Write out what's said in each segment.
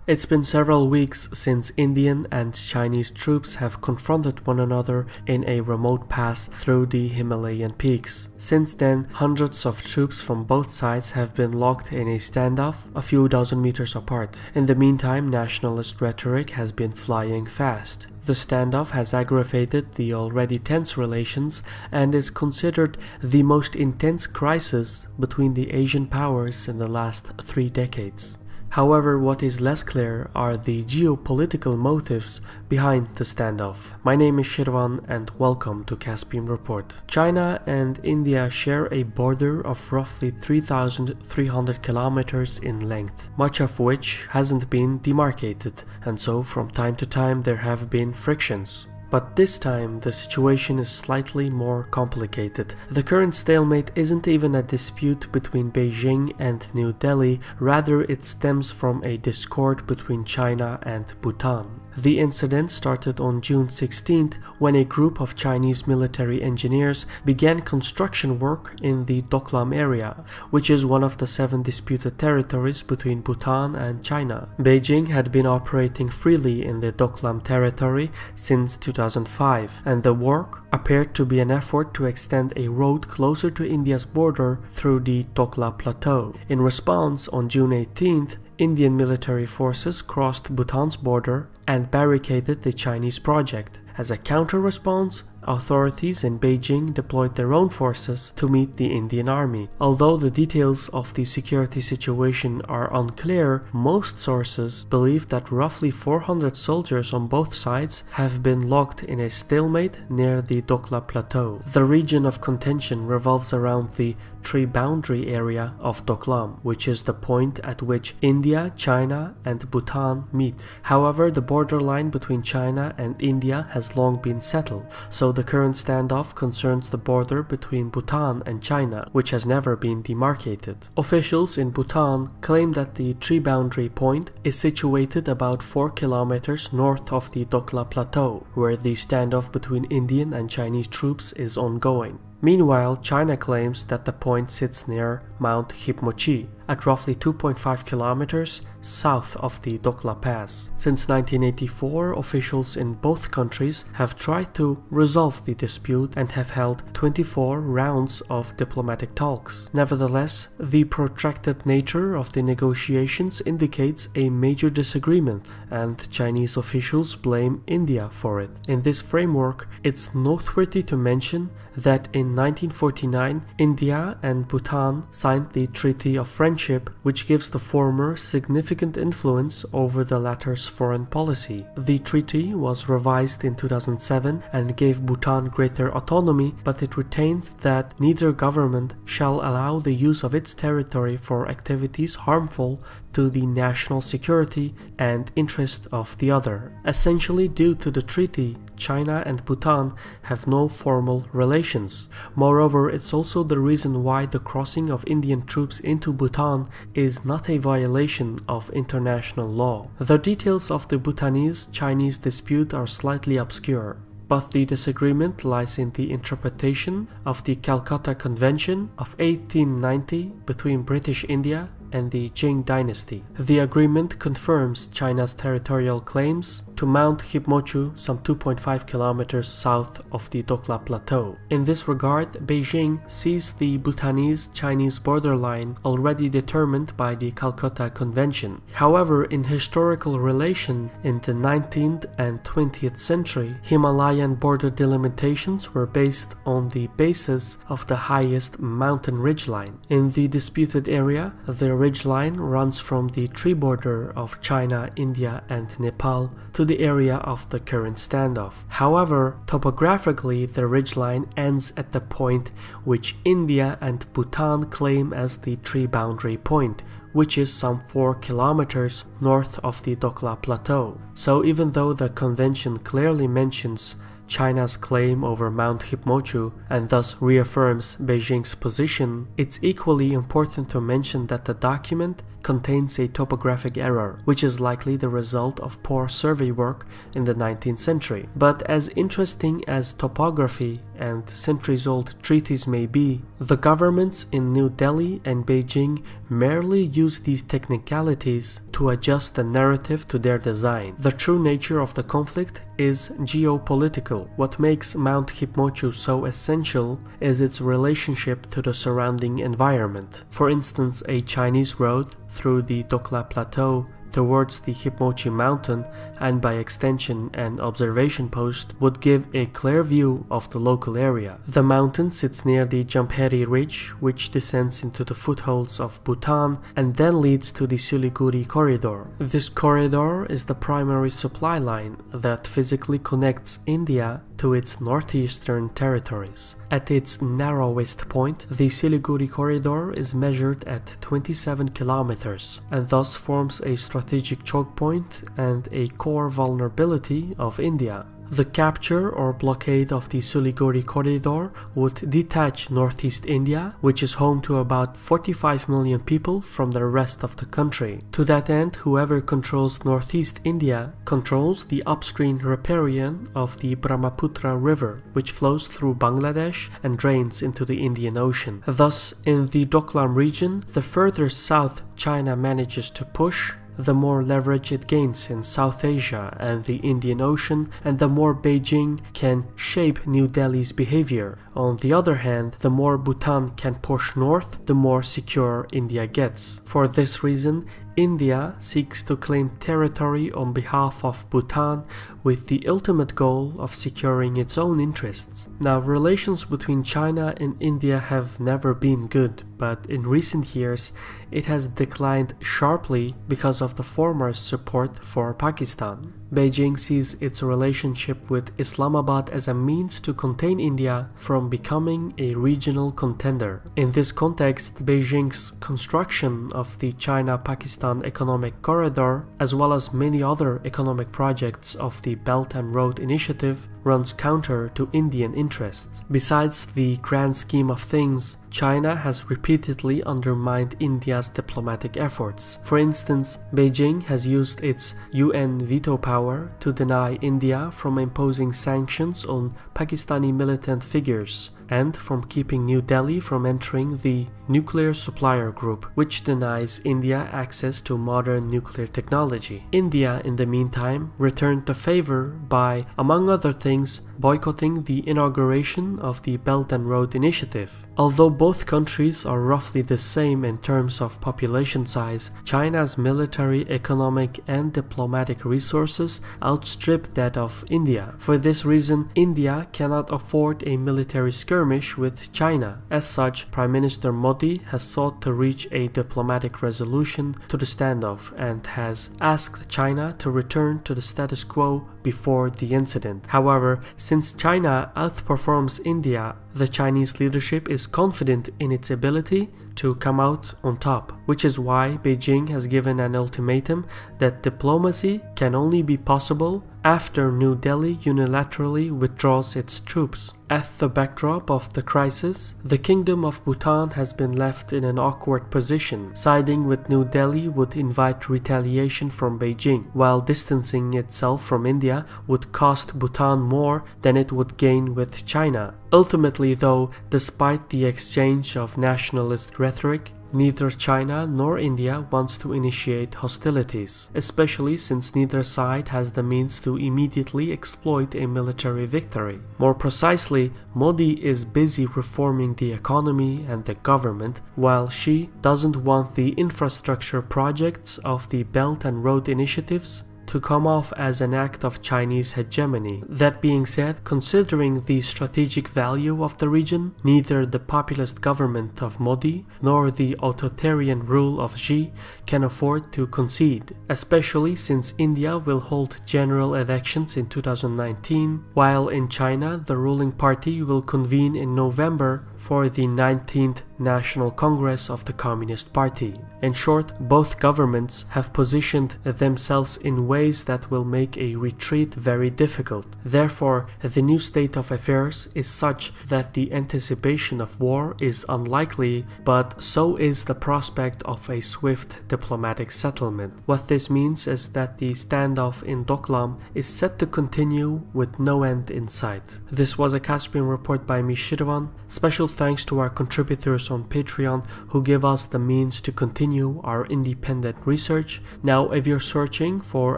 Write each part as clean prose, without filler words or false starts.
It's been several weeks since Indian and Chinese troops have confronted one another in a remote pass through the Himalayan peaks. Since then, hundreds of troops from both sides have been locked in a standoff a few dozen meters apart. In the meantime, nationalist rhetoric has been flying fast. The standoff has aggravated the already tense relations and is considered the most intense crisis between the Asian powers in the last 3 decades. However, what is less clear are the geopolitical motives behind the standoff. My name is Shirvan and welcome to Caspian Report. China and India share a border of roughly 3,300 kilometers in length, much of which hasn't been demarcated, and so from time to time there have been frictions. But this time, the situation is slightly more complicated. The current stalemate isn't even a dispute between Beijing and New Delhi, rather it stems from a discord between China and Bhutan. The incident started on June 16th when a group of Chinese military engineers began construction work in the Doklam area, which is one of the 7 disputed territories between Bhutan and China. Beijing had been operating freely in the Doklam territory since 2005, and the work appeared to be an effort to extend a road closer to India's border through the Doklam Plateau. In response, on June 18th, Indian military forces crossed Bhutan's border and barricaded the Chinese project. As a counter-response, authorities in Beijing deployed their own forces to meet the Indian army. Although the details of the security situation are unclear, most sources believe that roughly 400 soldiers on both sides have been locked in a stalemate near the Doklam Plateau. The region of contention revolves around the tree boundary area of Doklam, which is the point at which India, China, and Bhutan meet. However, the borderline between China and India has long been settled, so the current standoff concerns the border between Bhutan and China, which has never been demarcated. Officials in Bhutan claim that the tree boundary point is situated about 4 kilometers north of the Doklam Plateau, where the standoff between Indian and Chinese troops is ongoing. Meanwhile, China claims that the point sits near Mount Hipmochi, at roughly 2.5 kilometers south of the Doklam Pass. Since 1984, officials in both countries have tried to resolve the dispute and have held 24 rounds of diplomatic talks. Nevertheless, the protracted nature of the negotiations indicates a major disagreement, and Chinese officials blame India for it. In this framework, it's noteworthy to mention that in 1949, India and Bhutan signed the Treaty of Friendship, which gives the former significant influence over the latter's foreign policy. The treaty was revised in 2007 and gave Bhutan greater autonomy, but it retained that neither government shall allow the use of its territory for activities harmful to the national security and interest of the other. Essentially, due to the treaty, China and Bhutan have no formal relations. Moreover, it's also the reason why the crossing of Indian troops into Bhutan is not a violation of international law. The details of the Bhutanese-Chinese dispute are slightly obscure, but the disagreement lies in the interpretation of the Calcutta Convention of 1890 between British India and the Qing dynasty. The agreement confirms China's territorial claims to Mount Hipmochu, some 2.5 kilometers south of the Doklam Plateau. In this regard, Beijing sees the Bhutanese-Chinese borderline already determined by the Calcutta Convention. However, in historical relation, in the 19th and 20th century, Himalayan border delimitations were based on the basis of the highest mountain ridgeline. In the disputed area, the ridgeline runs from the tree border of China, India, and Nepal to the area of the current standoff. However, topographically, the ridgeline ends at the point which India and Bhutan claim as the tree boundary point, which is some 4 kilometers north of the Doklam Plateau. So even though the convention clearly mentions China's claim over Mount Hipmochu and thus reaffirms Beijing's position, it's equally important to mention that the document contains a topographic error, which is likely the result of poor survey work in the 19th century. But as interesting as topography and centuries-old treaties may be, the governments in New Delhi and Beijing merely use these technicalities to adjust the narrative to their design. The true nature of the conflict is geopolitical. What makes Mount Hipmochu so essential is its relationship to the surrounding environment. For instance, a Chinese road through the Doklam Plateau towards the Hipmochu mountain, and by extension an observation post, would give a clear view of the local area. The mountain sits near the Jamperi Ridge, which descends into the foothills of Bhutan and then leads to the Siliguri corridor. This corridor is the primary supply line that physically connects India to its northeastern territories. At its narrowest point, the Siliguri corridor is measured at 27 kilometers and thus forms a strategic choke point and a core vulnerability of India. The capture or blockade of the Siliguri corridor would detach northeast India, which is home to about 45 million people, from the rest of the country. To that end, whoever controls northeast India controls the upstream riparian of the Brahmaputra River, which flows through Bangladesh and drains into the Indian Ocean. Thus, in the Doklam region, the further south China manages to push, the more leverage it gains in South Asia and the Indian Ocean, and the more Beijing can shape New Delhi's behavior. On the other hand, the more Bhutan can push north, the more secure India gets. For this reason, India seeks to claim territory on behalf of Bhutan with the ultimate goal of securing its own interests. Now, relations between China and India have never been good, but in recent years it has declined sharply because of the former's support for Pakistan. Beijing sees its relationship with Islamabad as a means to contain India from becoming a regional contender. In this context, Beijing's construction of the China-Pakistan Economic Corridor, as well as many other economic projects of the Belt and Road Initiative, runs counter to Indian interests. Besides the grand scheme of things, China has repeatedly undermined India's diplomatic efforts. For instance, Beijing has used its UN veto power to deny India from imposing sanctions on Pakistani militant figures and from keeping New Delhi from entering the Nuclear Supplier Group, which denies India access to modern nuclear technology. India, in the meantime, returned the favor by, among other things, boycotting the inauguration of the Belt and Road Initiative. Although both countries are roughly the same in terms of population size, China's military, economic, and diplomatic resources outstrip that of India. For this reason, India cannot afford a military skirmish with China. As such, Prime Minister Modi has sought to reach a diplomatic resolution to the standoff and has asked China to return to the status quo before the incident. However, since China outperforms India, the Chinese leadership is confident in its ability to come out on top, which is why Beijing has given an ultimatum that diplomacy can only be possible after New Delhi unilaterally withdraws its troops. At the backdrop of the crisis, the Kingdom of Bhutan has been left in an awkward position. Siding with New Delhi would invite retaliation from Beijing, while distancing itself from India would cost Bhutan more than it would gain with China. Ultimately, though, despite the exchange of nationalist rhetoric, neither China nor India wants to initiate hostilities, especially since neither side has the means to immediately exploit a military victory. More precisely, Modi is busy reforming the economy and the government, while she doesn't want the infrastructure projects of the Belt and Road Initiatives to come off as an act of Chinese hegemony. That being said, considering the strategic value of the region, neither the populist government of Modi nor the authoritarian rule of Xi can afford to concede, especially since India will hold general elections in 2019, while in China the ruling party will convene in November for the 19th National Congress of the Communist Party. In short, both governments have positioned themselves in ways that will make a retreat very difficult. Therefore, the new state of affairs is such that the anticipation of war is unlikely, but so is the prospect of a swift diplomatic settlement. What this means is that the standoff in Doklam is set to continue with no end in sight. This was a Caspian report by me, Shirvan. Special thanks to our contributors on Patreon who give us the means to continue our independent research. Now, if you're searching for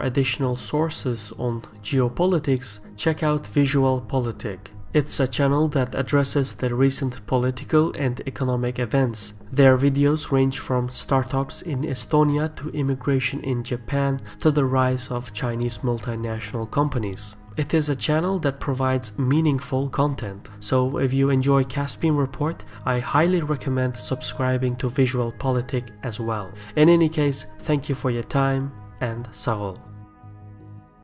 additional sources on geopolitics, check out Visualpolitik. It's a channel that addresses the recent political and economic events. Their videos range from startups in Estonia to immigration in Japan to the rise of Chinese multinational companies. It is a channel that provides meaningful content, so if you enjoy Caspian Report, I highly recommend subscribing to Visualpolitik as well. In any case, thank you for your time and Sarol.